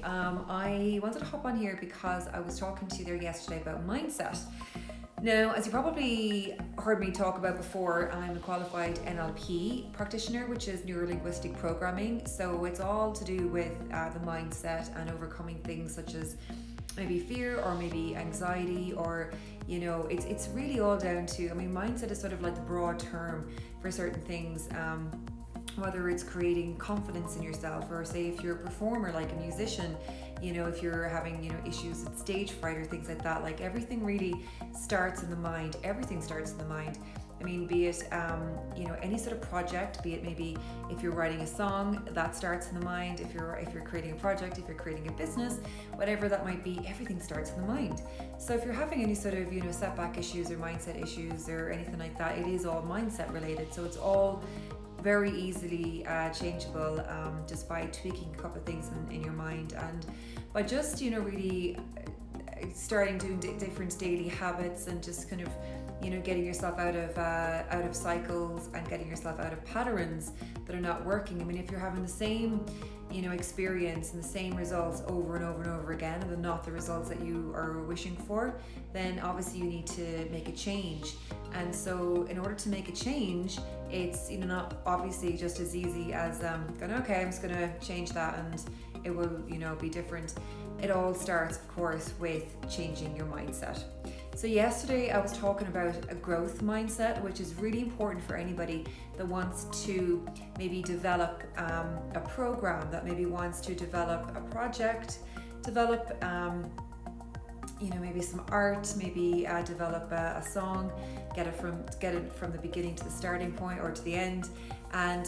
I wanted to hop on here because I was talking to you there yesterday about mindset. Now, as you probably heard me talk about before, I'm a qualified NLP practitioner, which is neuro linguistic programming. So it's all to do with the mindset and overcoming things such as maybe fear or maybe anxiety, or it's really all down to, mindset is sort of like the broad term for certain things. Whether it's creating confidence in yourself, or say if you're a performer like a musician, if you're having issues with stage fright or things like that, like everything really starts in the mind. Everything starts in the mind. Be it any sort of project, be it maybe if you're writing a song, that starts in the mind. If you're creating a project, if you're creating a business, whatever that might be, everything starts in the mind. So if you're having any sort of setback issues or mindset issues or anything like that, it is all mindset related. So it's all very easily changeable, just by tweaking a couple of things in your mind, and by just really starting doing different daily habits, and just kind of getting yourself out of cycles and getting yourself out of patterns that are not working. If you're having the same experience and the same results over and over and over again, and they're not the results that you are wishing for, then obviously you need to make a change. And so in order to make a change, it's not obviously just as easy as going, okay, I'm just going to change that and it will be different. It all starts, of course, with changing your mindset. So yesterday I was talking about a growth mindset, which is really important for anybody that wants to maybe develop a program, that maybe wants to develop a project, develop maybe some art, maybe develop a song, get it from the beginning to the starting point or to the end. And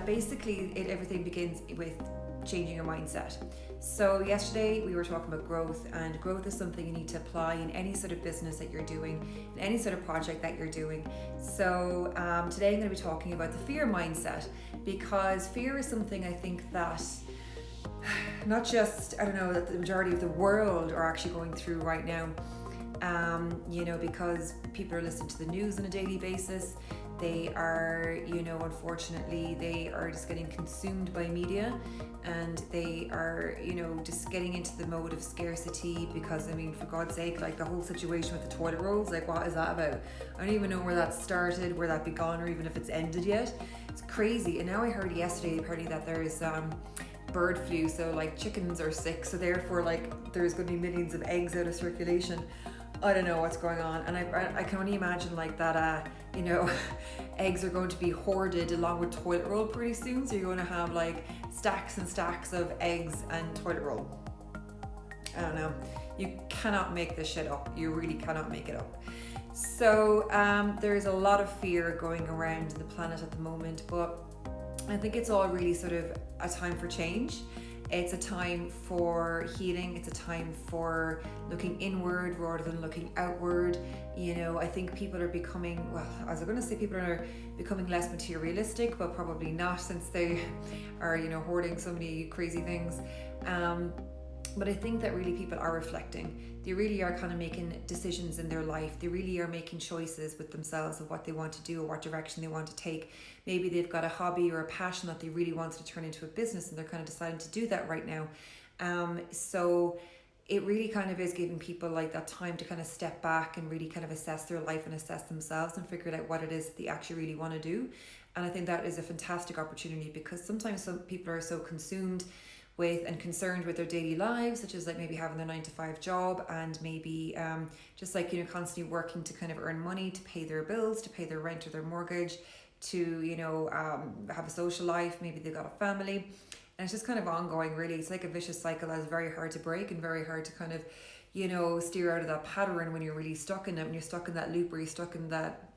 basically everything begins with changing your mindset. So yesterday we were talking about growth, and growth is something you need to apply in any sort of business that you're doing, in any sort of project that you're doing. So today I'm going to be talking about the fear mindset, because fear is something I think that not just, that the majority of the world are actually going through right now, because people are listening to the news on a daily basis. They are, unfortunately, they are just getting consumed by media, and they are, just getting into the mode of scarcity, because, for God's sake, like the whole situation with the toilet rolls, like what is that about? I don't even know where that started, where that began, or even if it's ended yet. It's crazy. And now I heard yesterday apparently that there's bird flu, so like chickens are sick, so therefore like there's going to be millions of eggs out of circulation. I don't know what's going on, and I can only imagine like that eggs are going to be hoarded along with toilet roll pretty soon, so you're going to have like stacks and stacks of eggs and toilet roll. I don't know, you cannot make this shit up. You really cannot make it up. So there's a lot of fear going around the planet at the moment, but I think it's all really sort of a time for change. It's a time for healing. It's a time for looking inward rather than looking outward. I think people are becoming, people are becoming less materialistic, but probably not, since they are, hoarding so many crazy things. But I think that really people are reflecting. They really are kind of making decisions in their life. They really are making choices with themselves of what they want to do or what direction they want to take. Maybe they've got a hobby or a passion that they really want to turn into a business, and they're kind of deciding to do that right now. So it really kind of is giving people like that time to kind of step back and really kind of assess their life and assess themselves and figure out what it is that they actually really want to do. And I think that is a fantastic opportunity, because sometimes some people are so consumed with and concerned with their daily lives, such as like maybe having their 9-to-5 job, and maybe just like constantly working to kind of earn money to pay their bills, to pay their rent or their mortgage, to have a social life. Maybe they've got a family, and it's just kind of ongoing. Really, it's like a vicious cycle that is very hard to break and very hard to kind of steer out of that pattern when you're really stuck in it, when you're stuck in that loop, or you're stuck in that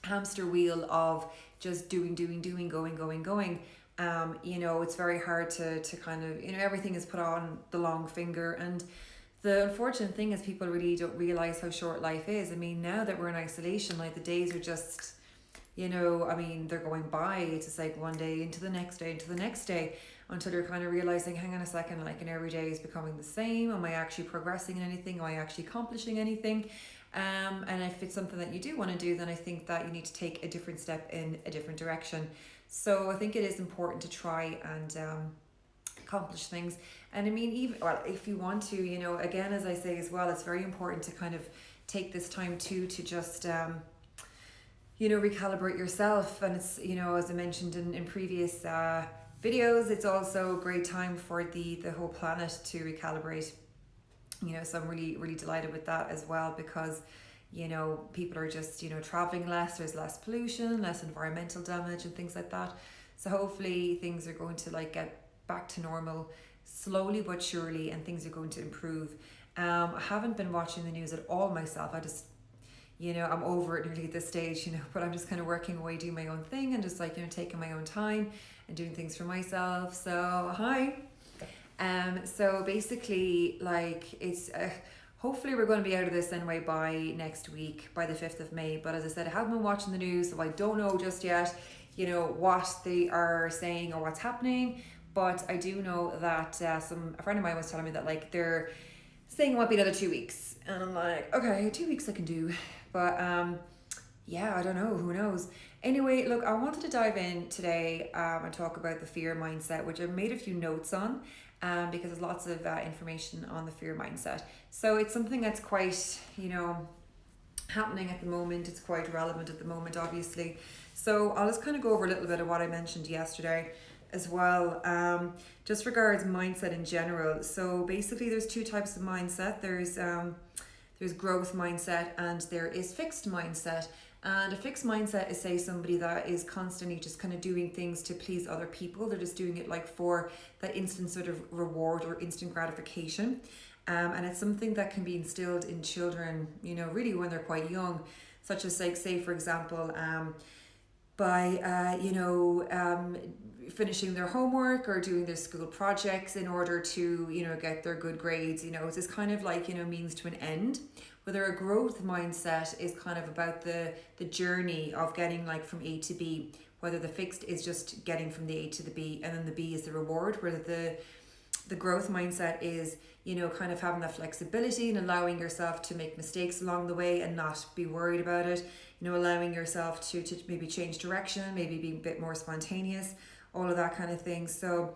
hamster wheel of just doing, going. It's very hard to kind of, everything is put on the long finger. And the unfortunate thing is people really don't realize how short life is. Now that we're in isolation, like the days are just, they're going by. It's just like one day into the next day, until you're kind of realizing, hang on a second, like, every day is becoming the same. Am I actually progressing in anything? Am I actually accomplishing anything? And if it's something that you do want to do, then I think that you need to take a different step in a different direction. So I think it is important to try and accomplish things. And I mean, even, well, if you want to, you know, again, as I say as well, it's very important to kind of take this time too to just you know, recalibrate yourself. And it's, you know, as I mentioned in previous videos, it's also a great time for the whole planet to recalibrate, you know. So I'm really delighted with that as well, because, you know, people are just, you know, traveling less, there's less pollution, less environmental damage and things like that. So hopefully things are going to like get back to normal slowly but surely, and things are going to improve. I haven't been watching the news at all myself. I just, you know, I'm over it nearly at this stage, you know, but I'm just kind of working away, doing my own thing, and just like, you know, taking my own time and doing things for myself. So hi. So basically, like, it's hopefully we're going to be out of this anyway by next week, by the 5th of May. But as I said, I haven't been watching the news, so I don't know just yet, you know, what they are saying or what's happening. But I do know that a friend of mine was telling me that like they're saying it might be another 2 weeks, and I'm like, okay, 2 weeks I can do, but yeah, I don't know, who knows. Anyway, look, I wanted to dive in today and talk about the fear mindset, which I've made a few notes on, because there's lots of information on the fear mindset. So it's something that's quite, you know, happening at the moment. It's quite relevant at the moment, obviously. So I'll just kind of go over a little bit of what I mentioned yesterday as well, just regards mindset in general. So basically there's two types of mindset. There's growth mindset and there is fixed mindset. And a fixed mindset is, say, somebody that is constantly just kind of doing things to please other people. They're just doing it like for that instant sort of reward or instant gratification. And it's something that can be instilled in children, you know, really when they're quite young, such as like, say, for example, by finishing their homework or doing their school projects in order to, you know, get their good grades. You know, it's this kind of like, you know, means to an end. Whether a growth mindset is kind of about the journey of getting like from A to B, whether the fixed is just getting from the A to the B and then the B is the reward, whether the growth mindset is, you know, kind of having that flexibility and allowing yourself to make mistakes along the way and not be worried about it, you know, allowing yourself to maybe change direction, maybe be a bit more spontaneous, all of that kind of thing. So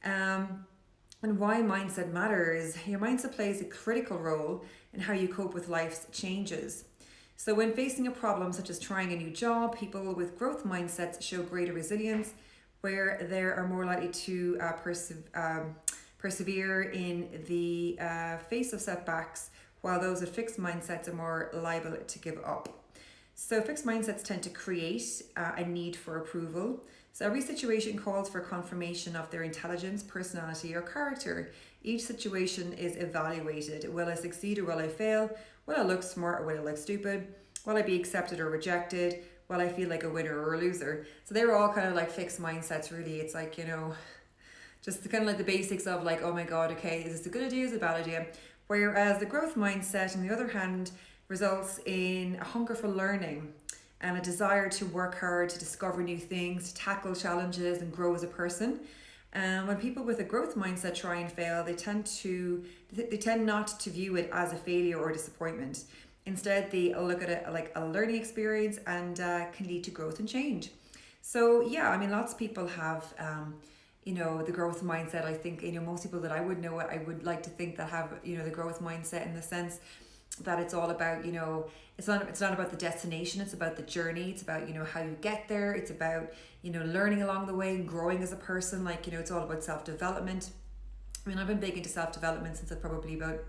and why mindset matters. Your mindset plays a critical role in how you cope with life's changes. So when facing a problem such as trying a new job, people with growth mindsets show greater resilience, where they are more likely to persevere in the face of setbacks, while those with fixed mindsets are more liable to give up. So fixed mindsets tend to create a need for approval. So every situation calls for confirmation of their intelligence, personality, or character. Each situation is evaluated. Will I succeed or will I fail? Will I look smart or will I look stupid? Will I be accepted or rejected? Will I feel like a winner or a loser? So they're all kind of like fixed mindsets, really. It's like, you know, just kind of like the basics of like, oh my God, okay, is this a good idea, is it a bad idea? Whereas the growth mindset, on the other hand, results in a hunger for learning and a desire to work hard, to discover new things, to tackle challenges and grow as a person. When people with a growth mindset try and fail, they tend not to view it as a failure or disappointment. Instead, they look at it like a learning experience and can lead to growth and change. So yeah, I mean, lots of people have, you know, the growth mindset. I think, you know, most people that I would know, I would like to think that have, you know, the growth mindset in the sense that it's all about, you know, it's not about the destination, it's about the journey, it's about, you know, how you get there, it's about, you know, learning along the way and growing as a person. Like, you know, it's all about self-development. I mean, I've been big into self-development since I'm probably about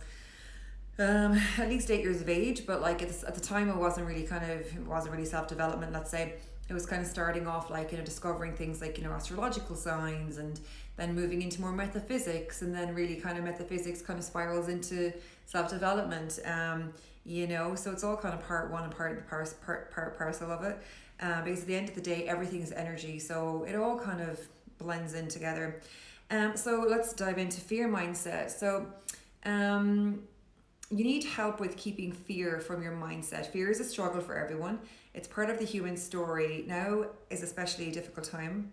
at least 8 years of age, but like at the time it wasn't really self-development, let's say. It was kind of starting off like, you know, discovering things like, you know, astrological signs, and then moving into more metaphysics, and then really kind of metaphysics kind of spirals into self-development, you know, so it's all kind of part one and part parcel of it, because at the end of the day everything is energy, so it all kind of blends in together. So let's dive into fear mindset. So you need help with keeping fear from your mindset. Fear is a struggle for everyone. It's part of the human story. Now is especially a difficult time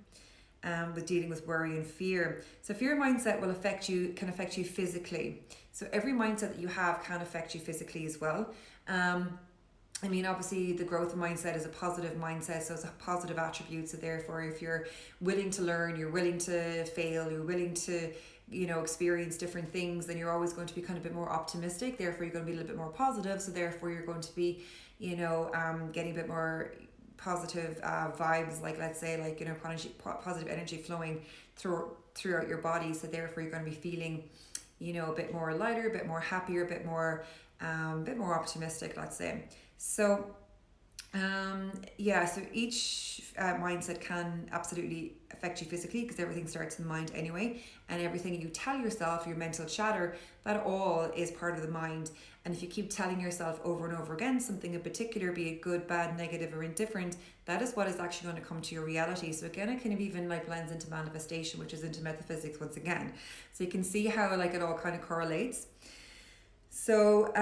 with dealing with worry and fear. So fear mindset can affect you physically. So every mindset that you have can affect you physically as well. I mean, obviously, the growth mindset is a positive mindset, so it's a positive attribute. So, therefore, if you're willing to learn, you're willing to fail, you're willing to, experience different things, then you're always going to be kind of a bit more optimistic. Therefore, you're going to be a little bit more positive. So, therefore, you're going to be, getting a bit more positive vibes, like let's say, like positive energy flowing throughout your body. So, therefore, you're going to be feeling, a bit more lighter, a bit more happier, a bit more optimistic, let's say. So, so each mindset can absolutely affect you physically, because everything starts in the mind anyway, and everything you tell yourself, your mental chatter, that all is part of the mind. And if you keep telling yourself over and over again something in particular, be it good, bad, negative, or indifferent, that is what is actually going to come to your reality. So again, it kind of even like blends into manifestation, which is into metaphysics once again. So you can see how like it all kind of correlates. So,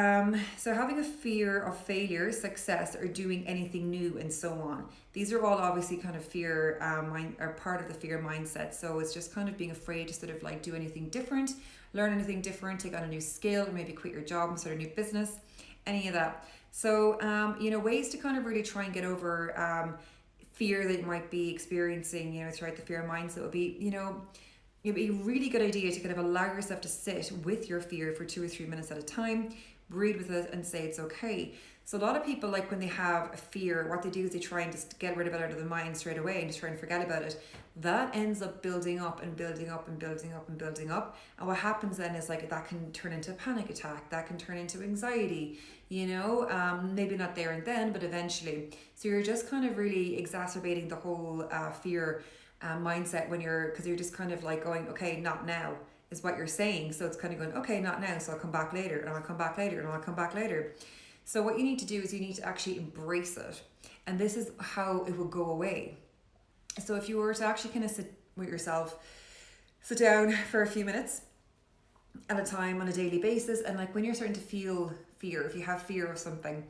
so having a fear of failure, success, or doing anything new, and so on. These are all obviously kind of fear, are part of the fear mindset. So it's just kind of being afraid to sort of like do anything different, learn anything different, take on a new skill, or maybe quit your job and start a new business, any of that. So, ways to kind of really try and get over fear that you might be experiencing, throughout the fear mindset would be, it'd be a really good idea to kind of allow yourself to sit with your fear for 2 or 3 minutes at a time, breathe with it, and say it's okay. So a lot of people, like when they have a fear, what they do is they try and just get rid of it out of the mind straight away and just try and forget about it. That ends up building up and building up and building up and building up. And what happens then is like that can turn into a panic attack, that can turn into anxiety, maybe not there and then, but eventually. So you're just kind of really exacerbating the whole fear mindset because you're just kind of like going, okay, not now is what you're saying. So it's kind of going, okay, not now, so I'll come back later, and I'll come back later, and I'll come back later. So what you need to do is you need to actually embrace it, and this is how it will go away. So if you were to actually kind of sit with yourself, sit down for a few minutes at a time on a daily basis, and like when you're starting to feel fear, if you have fear of something,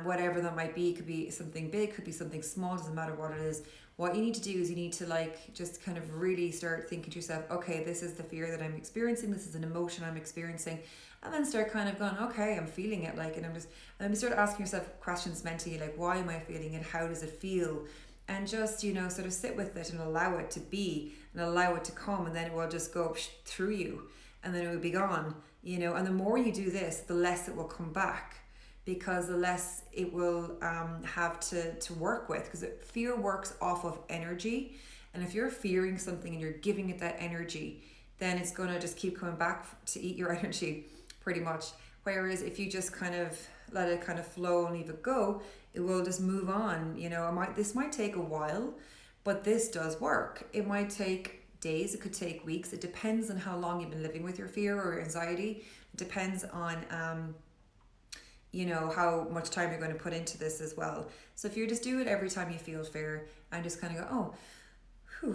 whatever that might be, could be something big, could be something small, doesn't matter what it is. What you need to do is you need to like just kind of really start thinking to yourself, okay, this is the fear that I'm experiencing, this is an emotion I'm experiencing, and then start kind of going, okay, I'm feeling it, like, and then start asking yourself questions mentally, like, why am I feeling it? How does it feel? And just, sort of sit with it and allow it to be and allow it to come, and then it will just go through you, and then it will be gone, and the more you do this, the less it will come back, because the less it will have to work with, because fear works off of energy, and if you're fearing something and you're giving it that energy, then it's going to just keep coming back to eat your energy pretty much. Whereas if you just kind of let it kind of flow and leave it go, it will just move on. This might take a while, but this does work. It might take days, it could take weeks. It depends on how long you've been living with your fear or anxiety. It depends on how much time you're going to put into this as well. So if you just do it every time you feel fear and just kind of go,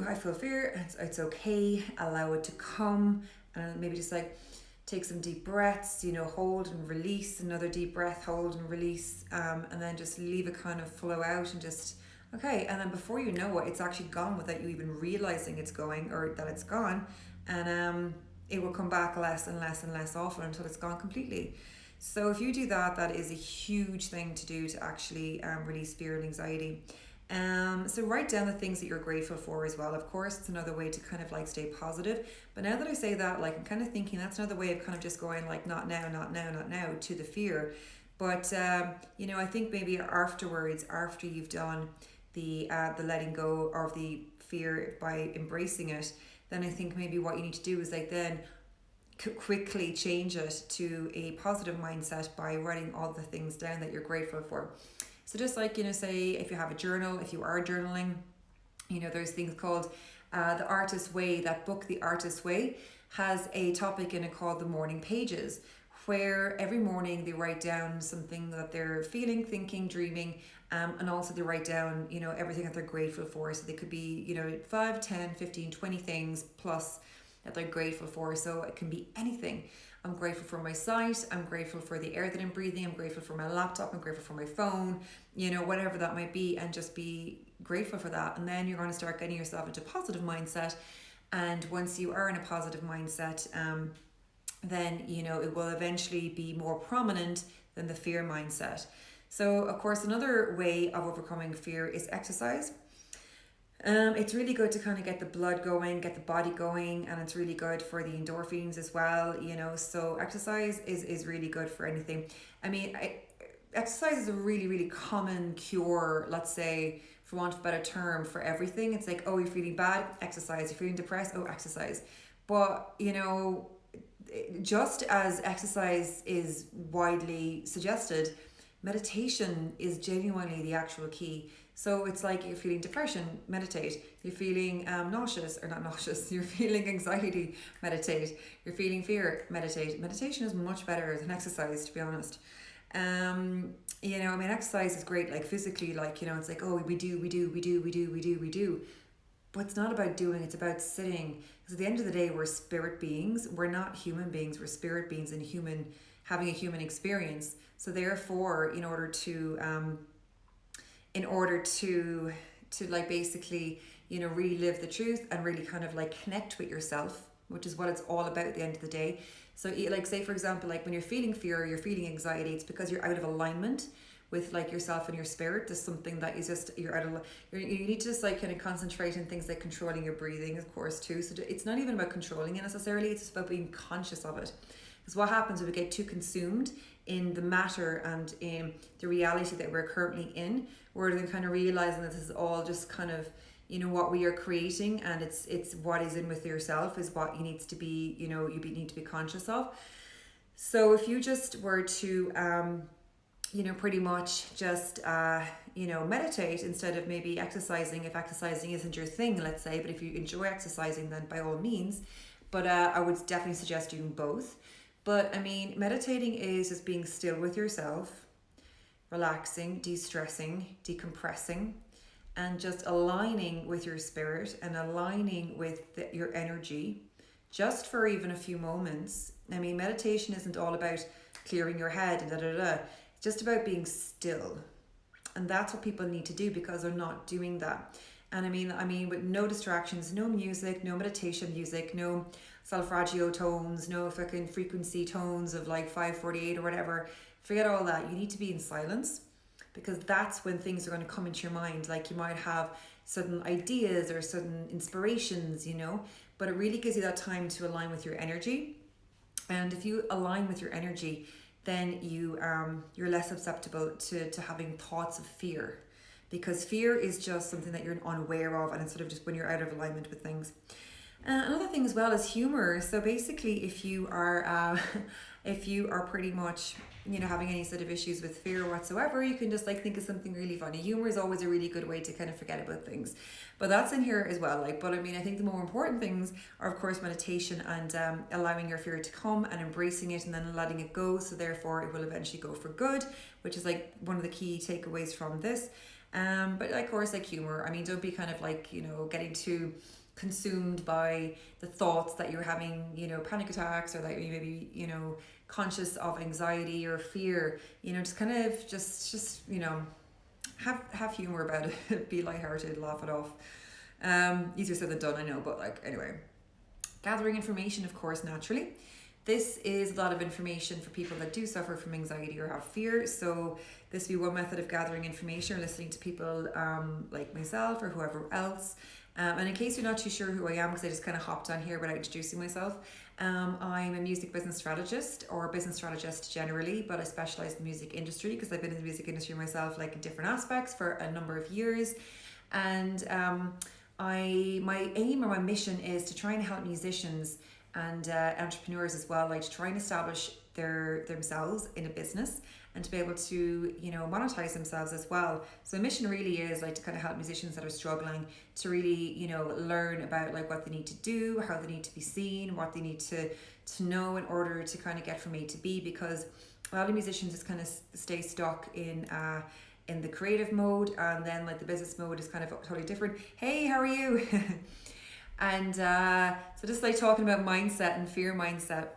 I feel fear, it's okay, allow it to come, and maybe just like take some deep breaths, hold and release, another deep breath, hold and release, and then just leave it kind of flow out, and just, okay, and then before you know it, it's actually gone without you even realizing it's going, or that it's gone, and it will come back less and less and less often until it's gone completely. So if you do that, that is a huge thing to do to actually release fear and anxiety. So write down the things that you're grateful for as well. Of course, it's another way to kind of like stay positive. But now that I say that, like I'm kind of thinking that's another way of kind of just going like not now, not now, not now to the fear. But I think maybe afterwards, after you've done the letting go of the fear by embracing it, then I think maybe what you need to do is like then quickly change it to a positive mindset by writing all the things down that you're grateful for. So just like, say if you have a journal, if you are journaling, there's things called The Artist's Way. That book, The Artist's Way, has a topic in it called The Morning Pages, where every morning they write down something that they're feeling, thinking, dreaming, and also they write down, everything that they're grateful for. So they could be, 5, 10, 15, 20 things plus that they're grateful for. So it can be anything. I'm grateful for my sight, I'm grateful for the air that I'm breathing, I'm grateful for my laptop, I'm grateful for my phone, whatever that might be, and just be grateful for that. And then you're going to start getting yourself into a positive mindset. And once you are in a positive mindset, then it will eventually be more prominent than the fear mindset. So, of course, another way of overcoming fear is exercise. It's really good to kind of get the blood going, get the body going, and it's really good for the endorphins as well, you know. So, exercise is really good for anything. I mean, exercise is a really, really common cure, let's say, for want of a better term, for everything. It's like, oh, you're feeling bad, exercise. You're feeling depressed, oh, exercise. But, you know, just as exercise is widely suggested, meditation is genuinely the actual key. So it's like you're feeling depression, meditate. You're feeling nauseous, or not nauseous, you're feeling anxiety, meditate. You're feeling fear, meditate. Meditation is much better than exercise, to be honest. You know, I mean, exercise is great, like physically, like, you know, it's like, oh, we do. But it's not about doing, it's about sitting. Because at the end of the day, we're spirit beings. We're not human beings. We're spirit beings and having a human experience. So therefore, in order to like basically, you know, really live the truth and really kind of like connect with yourself, which is what it's all about at the end of the day. So like, say for example, like when you're feeling fear, you're feeling anxiety, it's because you're out of alignment with like yourself and your spirit. There's something that is just, you're out of, you need to just like kind of concentrate on things like controlling your breathing, of course, too. So it's not even about controlling it necessarily, it's just about being conscious of it. Because what happens when we get too consumed in the matter and in the reality that we're currently in, we're then kind of realizing that this is all just kind of, you know, what we are creating, and it's what is in with yourself is what you needs to be, you know, need to be conscious of. So if you just were to you know, pretty much just you know, meditate instead of maybe exercising, if exercising isn't your thing, let's say, but if you enjoy exercising, then by all means. But I would definitely suggest doing both. But I mean, meditating is just being still with yourself, relaxing, de-stressing, decompressing, and just aligning with your spirit and aligning with your energy just for even a few moments. I mean, meditation isn't all about clearing your head and It's just about being still. And that's what people need to do, because they're not doing that. And I mean, with no distractions, no music, no meditation music, no solfeggio tones, no fucking frequency tones of like 548 or whatever. Forget all that. You need to be in silence, because that's when things are going to come into your mind. Like you might have certain ideas or certain inspirations, you know, but it really gives you that time to align with your energy. And if you align with your energy, then you're less susceptible to having thoughts of fear, because fear is just something that you're unaware of, and it's sort of just when you're out of alignment with things. Another thing as well is humor. So basically, if you are pretty much, you know, having any sort of issues with fear whatsoever, you can just like think of something really funny. Humor is always a really good way to kind of forget about things, but that's in here as well. Like, but I mean, I think the more important things are of course meditation and allowing your fear to come and embracing it and then letting it go. So therefore, it will eventually go for good, which is like one of the key takeaways from this. But of course, like humor. I mean, don't be kind of like, you know, getting too consumed by the thoughts that you're having, you know, panic attacks, or like maybe, you know, conscious of anxiety or fear. You know, just kind of just you know, have humor about it. Be lighthearted, laugh it off. Easier said than done, I know, but like anyway, gathering information, of course, naturally. This is a lot of information for people that do suffer from anxiety or have fear. So this would be one method of gathering information, or listening to people like myself or whoever else. And in case you're not too sure who I am, because I just kind of hopped on here without introducing myself, I'm a music business strategist, or a business strategist generally, but I specialize in the music industry because I've been in the music industry myself, like in different aspects, for a number of years. And my aim or my mission is to try and help musicians and entrepreneurs as well, like to try and establish themselves in a business, and to be able to, you know, monetize themselves as well. So the mission really is like to kind of help musicians that are struggling to really, you know, learn about like what they need to do, how they need to be seen, what they need to know in order to kind of get from A to B, because a lot of musicians just kind of stay stuck in the creative mode, and then like the business mode is kind of totally different. Hey, how are you? And so just like talking about mindset and fear mindset.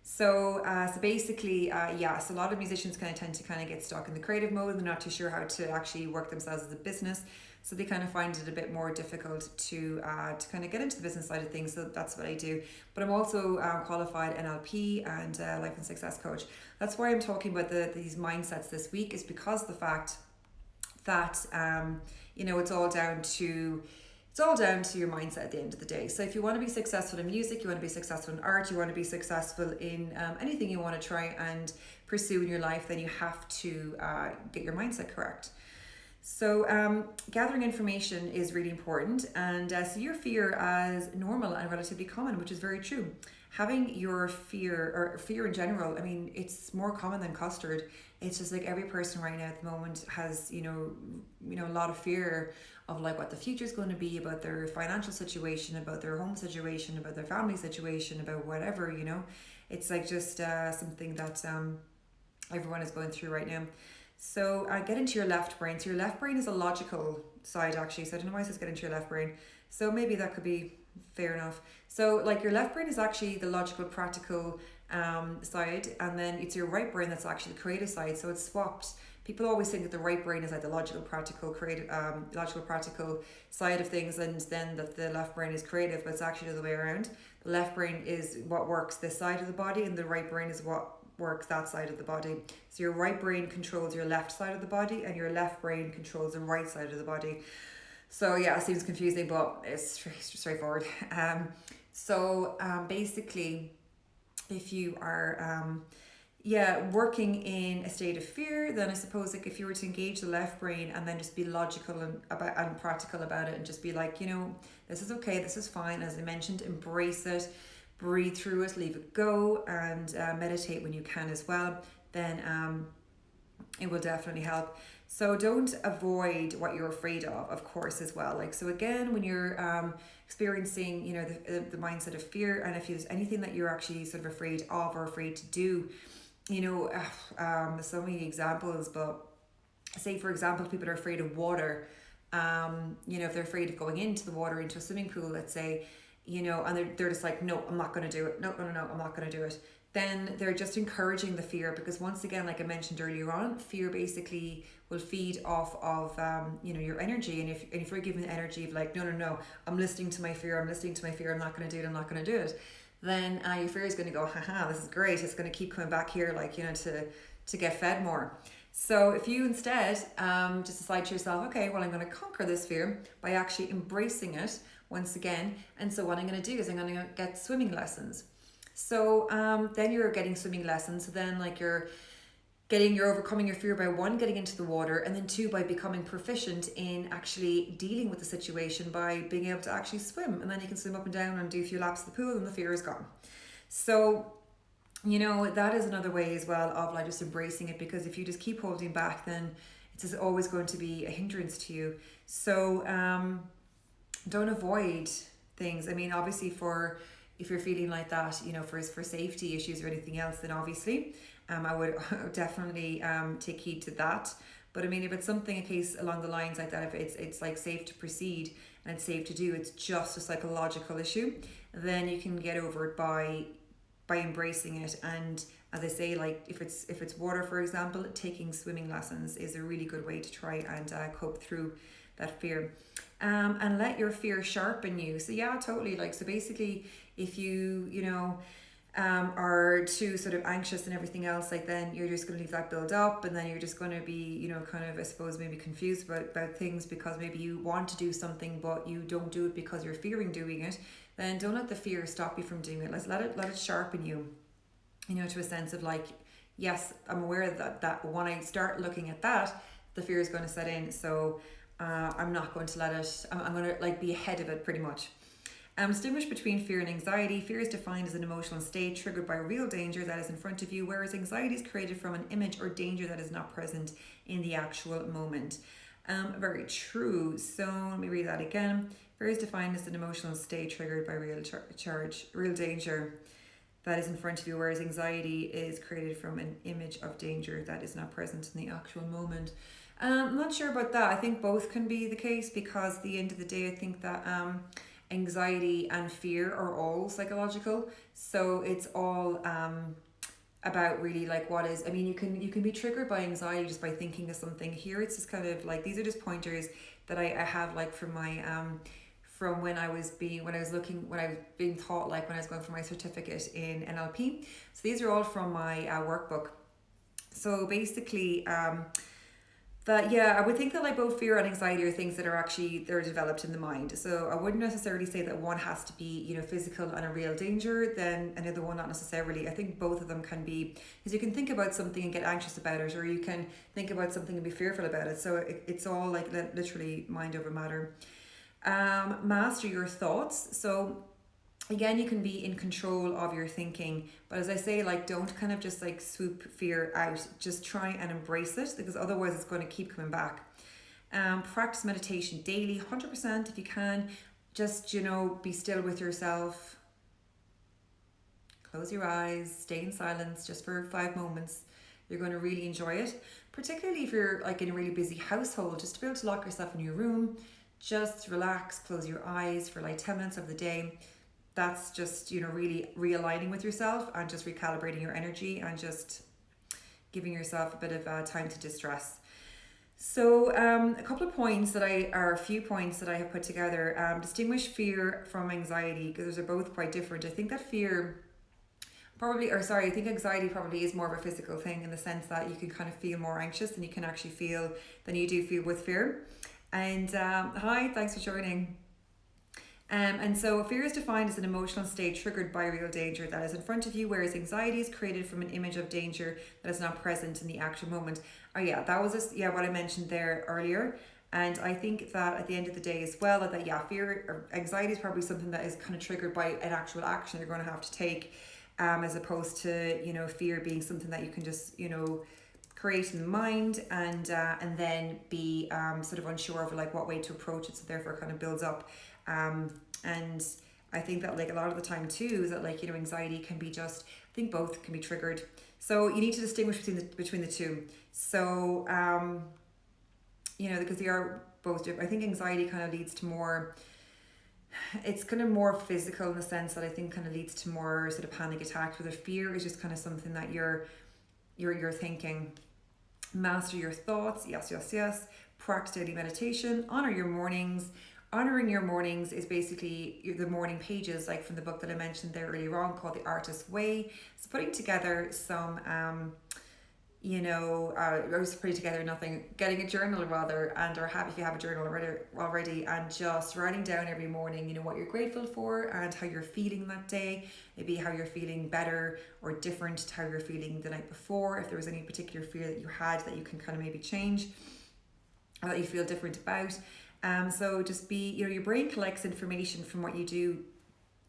So basically, so a lot of musicians kind of tend to kind of get stuck in the creative mode. They're not too sure how to actually work themselves as a business. so they kind of find it a bit more difficult to kind of get into the business side of things. So that's what I do. But I'm also qualified NLP and life and success coach. That's why I'm talking about these mindsets this week, is because of the fact that it's all down to your mindset at the end of the day. So if you want to be successful in music, you want to be successful in art, you want to be successful in anything you want to try and pursue in your life, then you have to get your mindset correct. So gathering information is really important, and see your fear as normal and relatively common, which is very true. Having your fear in general, I mean, it's more common than custard. It's just like every person right now at the moment has, a lot of fear of like what the future is going to be, about their financial situation, about their home situation, about their family situation, about whatever, It's like just something that everyone is going through right now. So get into your left brain. So your left brain is a logical side, actually. So I don't know why it says get into your left brain. So maybe that could be fair enough. So like your left brain is actually the logical, practical side, and then it's your right brain that's actually the creative side. So it's swapped. People always think that the right brain is like the logical, practical, creative, practical side of things, and then that the left brain is creative, but it's actually the other way around. The left brain is what works this side of the body, and the right brain is what works that side of the body. So your right brain controls your left side of the body, and your left brain controls the right side of the body. So yeah, it seems confusing, but it's straightforward. Basically, if you are working in a state of fear, then I suppose like if you were to engage the left brain and then just be logical and practical about it, and just be like, this is okay, this is fine, as I mentioned, embrace it, breathe through it, leave it go, and meditate when you can as well, then it will definitely help. So don't avoid what you're afraid of course, as well. Like, so again, when you're experiencing, the mindset of fear, and if there's anything that you're actually sort of afraid of or afraid to do, there's so many examples, but say for example, people are afraid of water. If they're afraid of going into the water, into a swimming pool, let's say, and they're just like, no, I'm not going to do it. No, I'm not going to do it. Then they're just encouraging the fear, because once again, like I mentioned earlier on, fear basically will feed off of, your energy. And if you're given the energy of like, no, I'm listening to my fear, I'm not going to do it, I'm not going to do it. Then your fear is going to go, haha, this is great. It's going to keep coming back here, like, to get fed more. So if you instead just decide to yourself, okay, well, I'm going to conquer this fear by actually embracing it once again. And so what I'm going to do is I'm going to get swimming lessons. So then you're getting swimming lessons. So then like you're overcoming your fear by one, getting into the water, and then two, by becoming proficient in actually dealing with the situation by being able to actually swim. And then you can swim up and down and do a few laps of the pool, and the fear is gone. So that is another way as well of like just embracing it, because if you just keep holding back, then it's always going to be a hindrance to you. So don't avoid things. I mean, obviously if you're feeling like that, for safety issues or anything else, then obviously I would definitely take heed to that. But I mean, if it's a case along the lines like that, if it's like safe to proceed and it's safe to do, it's just a psychological issue, then you can get over it by embracing it. And as I say, like if it's water, for example, taking swimming lessons is a really good way to try and cope through that fear. And let your fear sharpen you. So yeah, totally. Like, so basically, if you are too sort of anxious and everything else, like then you're just going to leave that build up, and then you're just going to be, kind of, I suppose, maybe confused about things, because maybe you want to do something but you don't do it because you're fearing doing it. Then don't let the fear stop you from doing it. Let it sharpen you, to a sense of like, yes, I'm aware that when I start looking at that, the fear is going to set in. So I'm not going to let it, I'm going to like be ahead of it pretty much. Distinguish between fear and anxiety. Fear is defined as an emotional state triggered by real danger that is in front of you, whereas anxiety is created from an image or danger that is not present in the actual moment. Very true. So let me read that again. Fear is defined as an emotional state triggered by real danger that is in front of you, whereas anxiety is created from an image of danger that is not present in the actual moment. I'm not sure about that. I think both can be the case, because at the end of the day, I think that anxiety and fear are all psychological. So it's all about really like what is, I mean, you can be triggered by anxiety just by thinking of something. Here it's just kind of like, these are just pointers that I have like from my from when I was being taught, like when I was going for my certificate in NLP. So these are all from my workbook. So basically, that, yeah, I would think that like both fear and anxiety are things that are actually, they're developed in the mind. So I wouldn't necessarily say that one has to be, you know, physical and a real danger, then another one not necessarily. I think both of them can be, because you can think about something and get anxious about it, or you can think about something and be fearful about it. So it's all like literally mind over matter. Master your thoughts. So again, you can be in control of your thinking, but as I say, like, don't kind of just like swoop fear out. Just try and embrace it, because otherwise it's going to keep coming back. Practice meditation daily, 100% if you can. Just, you know, be still with yourself, close your eyes, stay in silence just for 5 moments. You're going to really enjoy it, particularly if you're like in a really busy household. Just to be able to lock yourself in your room, just relax, close your eyes for like 10 minutes of the day. That's just, you know, really realigning with yourself and just recalibrating your energy and just giving yourself a bit of time to distress. So a few points that I have put together. Distinguish fear from anxiety, because those are both quite different. I think that I think anxiety probably is more of a physical thing, in the sense that you can kind of feel more anxious than you can actually feel, than you do feel with fear. And hi, thanks for joining. And so fear is defined as an emotional state triggered by real danger that is in front of you, whereas anxiety is created from an image of danger that is not present in the actual moment. Oh yeah, that was what I mentioned there earlier. And I think that at the end of the day as well, that fear or anxiety is probably something that is kind of triggered by an actual action you're going to have to take, as opposed to, you know, fear being something that you can just, you know, create in the mind and then be sort of unsure of like what way to approach it, so therefore it kind of builds up. And I think that like a lot of the time too is that, like, you know, anxiety can be just, I think both can be triggered. So you need to distinguish between the two. So you know, because they are both different. I think anxiety kind of leads to more, it's kind of more physical in the sense that I think kind of leads to more sort of panic attacks, where the fear is just kind of something that you're thinking. Master your thoughts. Yes. Practice daily meditation. Honor your mornings. Honoring your mornings is basically the morning pages, like from the book that I mentioned there earlier on, called The Artist's Way. So putting together some, getting a journal rather, if you have a journal already, and just writing down every morning, you know, what you're grateful for and how you're feeling that day. Maybe how you're feeling better or different to how you're feeling the night before. If there was any particular fear that you had that you can kind of maybe change, or that you feel different about. So just be, you know, your brain collects information from what you do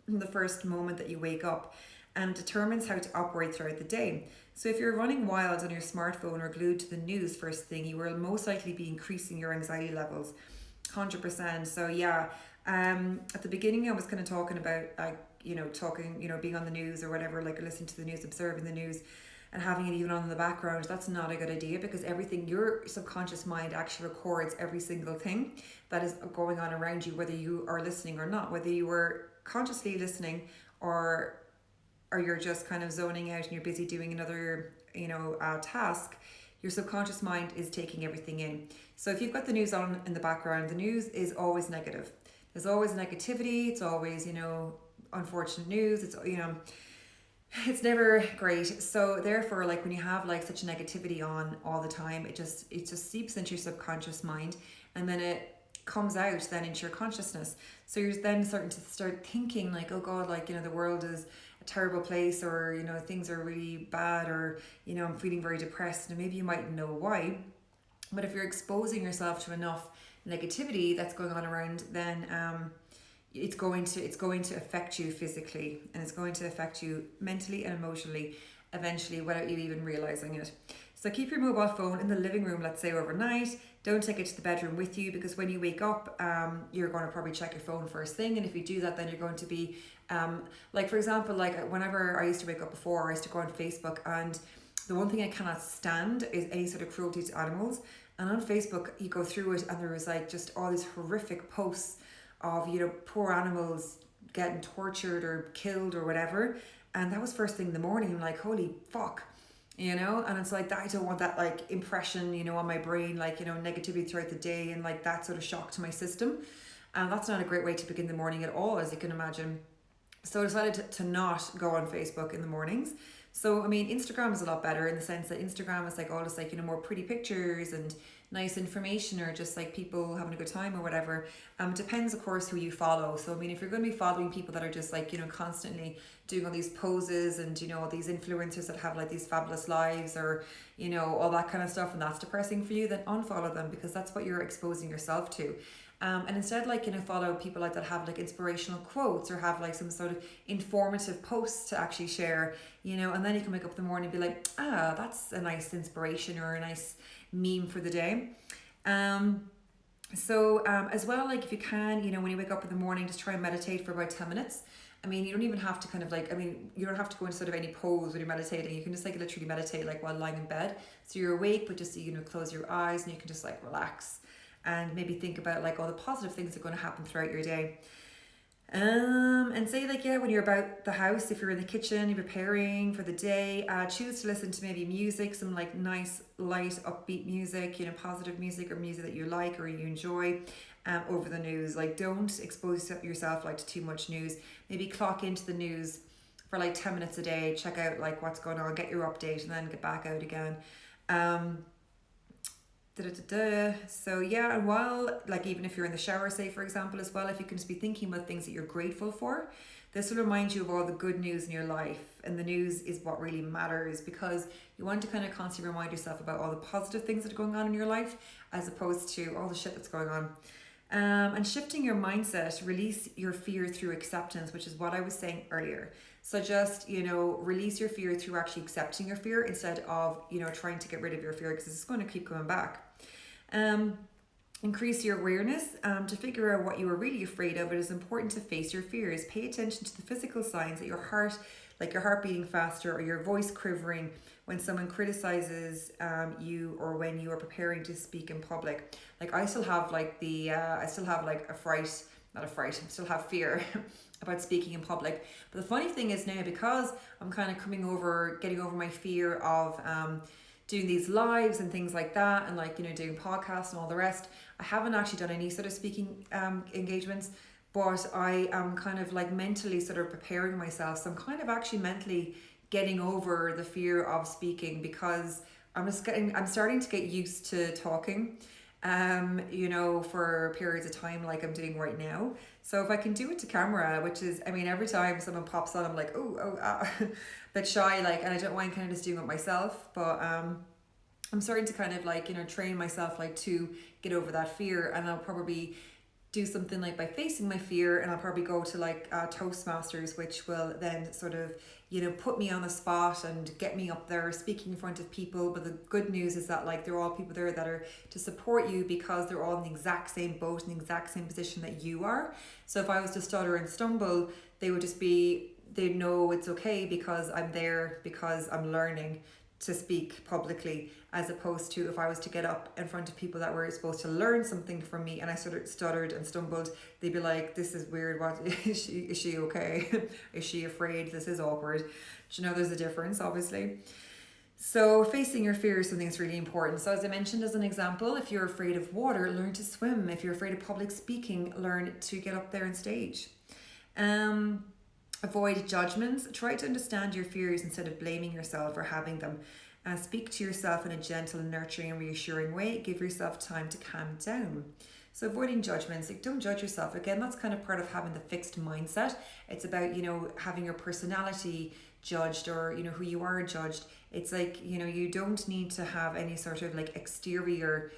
in the first moment that you wake up, and determines how to operate throughout the day. So if you're running wild on your smartphone or glued to the news first thing, you will most likely be increasing your anxiety levels, 100%. So yeah, at the beginning I was kind of talking about being on the news or whatever, like listening to the news, observing the news, and having it even on in the background. That's not a good idea, because everything, your subconscious mind actually records every single thing that is going on around you, whether you are listening or not, whether you were consciously listening or you're just kind of zoning out and you're busy doing another, task. Your subconscious mind is taking everything in. So if you've got the news on in the background, the news is always negative. There's always negativity. It's always, unfortunate news. It's never great. So therefore, like, when you have like such negativity on all the time, it just seeps into your subconscious mind, and then it comes out then into your consciousness. So you're then starting to thinking like, oh God, like, the world is a terrible place, or, things are really bad, or, I'm feeling very depressed, and maybe you might know why. But if you're exposing yourself to enough negativity that's going on around, then it's going to affect you physically, and it's going to affect you mentally and emotionally eventually, without you even realizing it. So keep your mobile phone in the living room, let's say overnight. Don't take it to the bedroom with you, because when you wake up, you're going to probably check your phone first thing. And if you do that, then you're going to be, like, for example, like whenever I used to wake up before, I used to go on Facebook, and the one thing I cannot stand is any sort of cruelty to animals. And on Facebook, you go through it, and there was like just all these horrific posts of, poor animals getting tortured or killed or whatever. And that was first thing in the morning. I'm like, holy fuck, you know? And it's like, I don't want that like impression, you know, on my brain, like, you know, negativity throughout the day and like that sort of shock to my system. And that's not a great way to begin the morning at all, as you can imagine. So I decided to not go on Facebook in the mornings. So, I mean, Instagram is a lot better in the sense that Instagram is like all this like, you know, more pretty pictures and nice information, or just like people having a good time or whatever. Depends, of course, who you follow. So, I mean, if you're going to be following people that are just like, you know, constantly doing all these poses and, you know, all these influencers that have like these fabulous lives, or, you know, all that kind of stuff, and that's depressing for you, then unfollow them, because that's what you're exposing yourself to. And instead, like, you know, follow people like that have like inspirational quotes, or have like some sort of informative posts to actually share, you know, and then you can wake up in the morning and be like, that's a nice inspiration or a nice meme for the day. As well, like if you can, you know, when you wake up in the morning, just try and meditate for about 10 minutes. I mean, you don't even have to kind of like, I mean, you don't have to go into sort of any pose when you're meditating. You can just like literally meditate like while lying in bed. So you're awake, but just, you know, close your eyes and you can just like relax and maybe think about like all the positive things that are going to happen throughout your day. And say like, yeah, when you're about the house, if you're in the kitchen, you're preparing for the day, choose to listen to maybe music, some like nice, light, upbeat music, you know, positive music, or music that you like or you enjoy, over the news. Like, don't expose yourself like to too much news. Maybe clock into the news for like 10 minutes a day, check out like what's going on, get your update, and then get back out again. So yeah, and while like, even if you're in the shower, say for example, as well, if you can just be thinking about things that you're grateful for, this will remind you of all the good news in your life. And the news is what really matters, because you want to kind of constantly remind yourself about all the positive things that are going on in your life, as opposed to all the shit that's going on. And shifting your mindset, release your fear through acceptance, which is what I was saying earlier. So just, you know, release your fear through actually accepting your fear, instead of, you know, trying to get rid of your fear, because it's going to keep coming back. Increase your awareness. To figure out what you are really afraid of, it is important to face your fears. Pay attention to the physical signs that your heart, like your heart beating faster or your voice quivering when someone criticizes you, or when you are preparing to speak in public. Like I still have like I still have like I still have fear about speaking in public. But the funny thing is now, because I'm kind of getting over my fear of doing these lives and things like that, and like, you know, doing podcasts and all the rest, I haven't actually done any sort of speaking engagements, but I am kind of like mentally sort of preparing myself. So I'm kind of actually mentally getting over the fear of speaking, because I'm starting to get used to talking, you know, for periods of time like I'm doing right now. So if I can do it to camera, which is, I mean, every time someone pops on, I'm like, bit shy, like, and I don't mind kind of just doing it myself. But I'm starting to kind of like, you know, train myself like to get over that fear. And I'll probably do something like by facing my fear, and I'll probably go to like Toastmasters, which will then sort of, you know, put me on the spot and get me up there speaking in front of people. But the good news is that like there are all people there that are to support you, because they're all in the exact same boat, in the exact same position that you are. So if I was to stutter and stumble, they'd know it's okay, because I'm there, because I'm learning to speak publicly, as opposed to if I was to get up in front of people that were supposed to learn something from me and I sort of stuttered and stumbled, they'd be like, this is weird, what is she okay? Is she afraid? This is awkward. Do you know there's a difference, obviously? So facing your fear is something that's really important. So as I mentioned, as an example, if you're afraid of water, learn to swim. If you're afraid of public speaking, learn to get up there and stage. Avoid judgments. Try to understand your fears instead of blaming yourself for having them. Speak to yourself in a gentle, nurturing and reassuring way. Give yourself time to calm down. So avoiding judgments, like don't judge yourself. Again, that's kind of part of having the fixed mindset. It's about, you know, having your personality judged, or, you know, who you are judged. It's like, you know, you don't need to have any sort of like exterior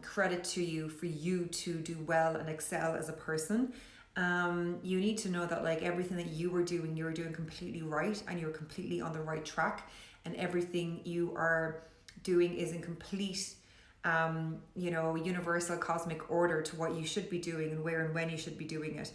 credit to you for you to do well and excel as a person. You need to know that like everything that you were doing completely right, and you're completely on the right track, and everything you are doing is in complete you know, universal cosmic order to what you should be doing and where and when you should be doing it.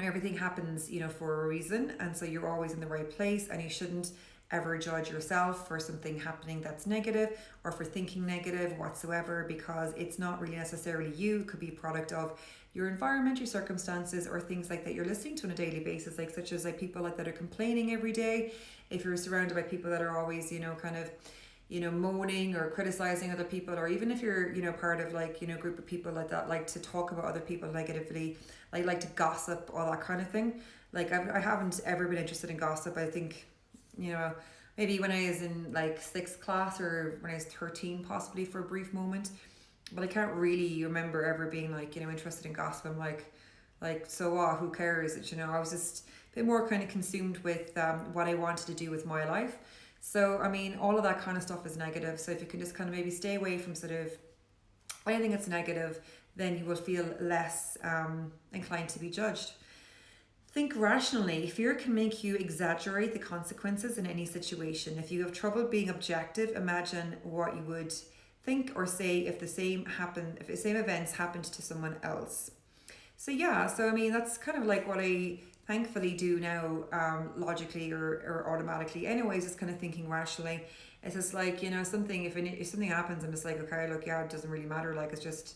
Everything happens, you know, for a reason, and so you're always in the right place, and you shouldn't ever judge yourself for something happening that's negative, or for thinking negative whatsoever, because it's not really necessarily you. It could be a product of your environment, your circumstances, or things like that you're listening to on a daily basis, like such as like people like that are complaining every day. If you're surrounded by people that are always, kind of, moaning or criticizing other people, or even if you're, part of like, group of people like that, like to talk about other people negatively, like to gossip, all that kind of thing. Like I haven't ever been interested in gossip. I think, maybe when I was in like 6th class or when I was 13, possibly for a brief moment, but I can't really remember ever being like, interested in gossip. I'm like, so what, who cares? I was just a bit more kind of consumed with what I wanted to do with my life. So, I mean, all of that kind of stuff is negative. So if you can just kind of maybe stay away from sort of anything that's negative, then you will feel less inclined to be judged. Think rationally. Fear can make you exaggerate the consequences in any situation. If you have trouble being objective, imagine what you would think or say if the same events happened to someone else. So yeah, so I mean that's kind of like what I thankfully do now, logically or automatically. Anyways, just kind of thinking rationally. It's just like, something if something happens, I'm just like, okay, look, yeah, it doesn't really matter. Like let's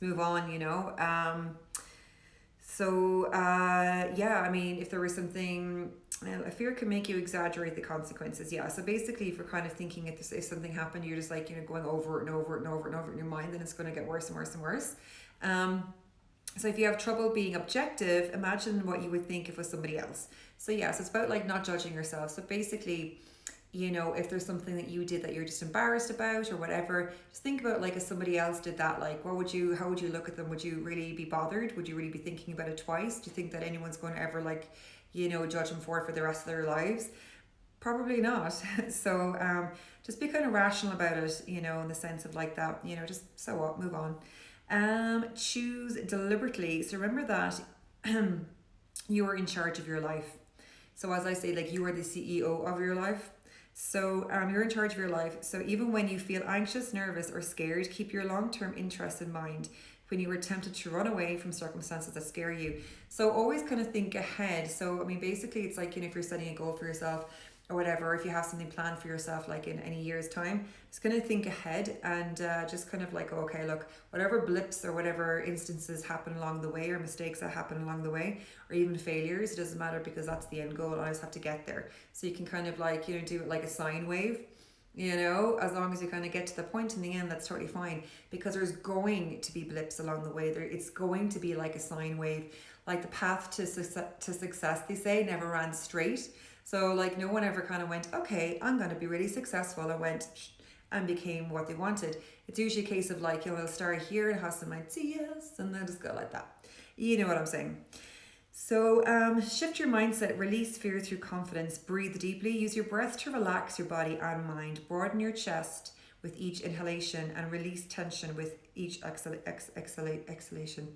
move on. So, yeah, I mean, if there was something, a fear can make you exaggerate the consequences. Yeah. So basically, if you're kind of thinking if something happened, you're just like, going over it and over it and over it and over it in your mind, then it's going to get worse and worse and worse. So if you have trouble being objective, imagine what you would think if it was somebody else. So yeah, so it's about like not judging yourself. So basically, if there's something that you did that you're just embarrassed about or whatever, just think about like if somebody else did that, like how would you look at them? Would you really be bothered? Would you really be thinking about it twice? Do you think that anyone's going to ever like, judge them for the rest of their lives? Probably not. So just be kind of rational about it, in the sense of like that, just so what, move on. Choose deliberately. So remember that you are in charge of your life. So as I say, like you are the CEO of your life. So you're in charge of your life. So even when you feel anxious, nervous, or scared, keep your long-term interests in mind when you are tempted to run away from circumstances that scare you. So always kind of think ahead. So I mean, basically it's like, if you're setting a goal for yourself or whatever, if you have something planned for yourself, like in any year's time, just kind of think ahead and just kind of like, okay, look, whatever blips or whatever instances happen along the way or mistakes that happen along the way, or even failures, it doesn't matter because that's the end goal. I just have to get there. So you can kind of like, do it like a sine wave, as long as you kind of get to the point in the end, that's totally fine, because there's going to be blips along the way. It's going to be like a sine wave, like the path to success, they say, never ran straight. So like no one ever kind of went, okay, I'm going to be really successful, and went and became what they wanted. It's usually a case of like, they'll start here and have some ideas and then just go like that. You know what I'm saying? So shift your mindset, release fear through confidence, breathe deeply, use your breath to relax your body and mind, broaden your chest with each inhalation and release tension with each exhalation.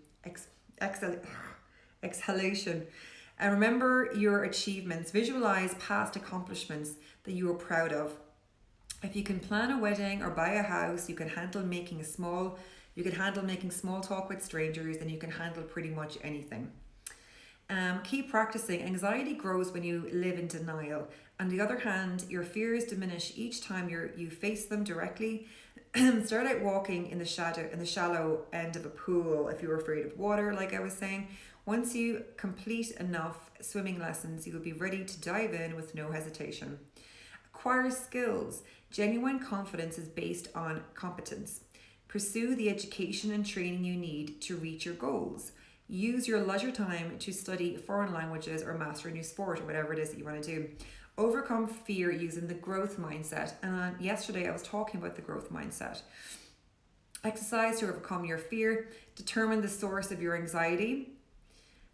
And remember your achievements. Visualize past accomplishments that you are proud of. If you can plan a wedding or buy a house, you can handle making small talk with strangers, and you can handle pretty much anything. Keep practicing. Anxiety grows when you live in denial. On the other hand, your fears diminish each time you face them directly. Start out walking in the shallow end of a pool if you're afraid of water, like I was saying. Once you complete enough swimming lessons, you will be ready to dive in with no hesitation. Acquire skills. Genuine confidence is based on competence. Pursue the education and training you need to reach your goals. Use your leisure time to study foreign languages or master a new sport or whatever it is that you want to do. Overcome fear using the growth mindset. And yesterday I was talking about the growth mindset. Exercise to overcome your fear. Determine the source of your anxiety.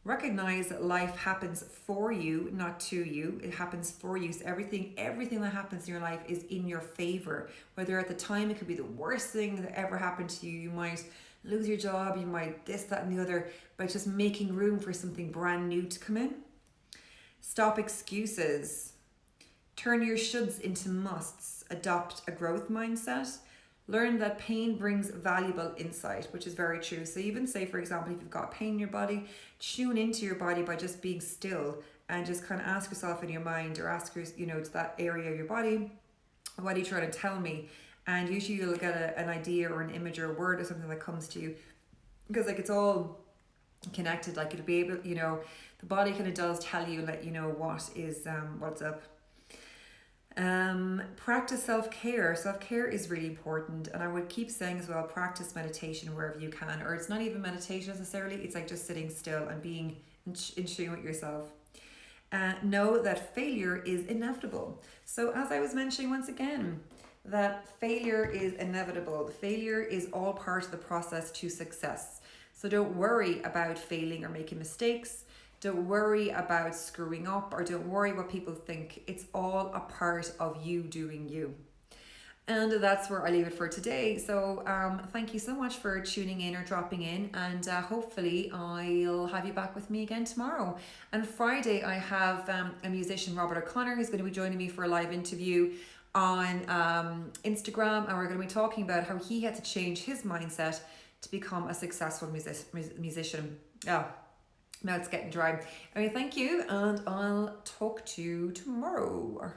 Recognize that life happens for you, not to you. It happens for you. So everything that happens in your life is in your favor. Whether at the time it could be the worst thing that ever happened to you. You might lose your job, you might this, that, and the other, by just making room for something brand new to come in. Stop excuses. Turn your shoulds into musts. Adopt a growth mindset. Learn that pain brings valuable insight, which is very true. So even say, for example, if you've got pain in your body, tune into your body by just being still and just kind of ask yourself in your mind, or ask your, to that area of your body, what are you trying to tell me? And usually you'll get an idea or an image or a word or something that comes to you, because like it's all connected. Like it'll be able, you know, the body kind of does tell you and let you know what is what's up. Practice self-care. Self-care is really important, and I would keep saying as well, practice meditation wherever you can, or it's not even meditation necessarily, it's like just sitting still and being in tune with yourself. Know that failure is inevitable. So as I was mentioning once again, that failure is inevitable. Failure is all part of the process to success. So don't worry about failing or making mistakes. Don't worry about screwing up, or don't worry what people think. It's all a part of you doing you. And that's where I leave it for today. So thank you so much for tuning in or dropping in, and hopefully I'll have you back with me again tomorrow. And Friday I have a musician, Robert O'Connor, who's going to be joining me for a live interview on Instagram, and we're going to be talking about how he had to change his mindset to become a successful musician. Oh, now it's getting dry. Anyway, thank you, and I'll talk to you tomorrow.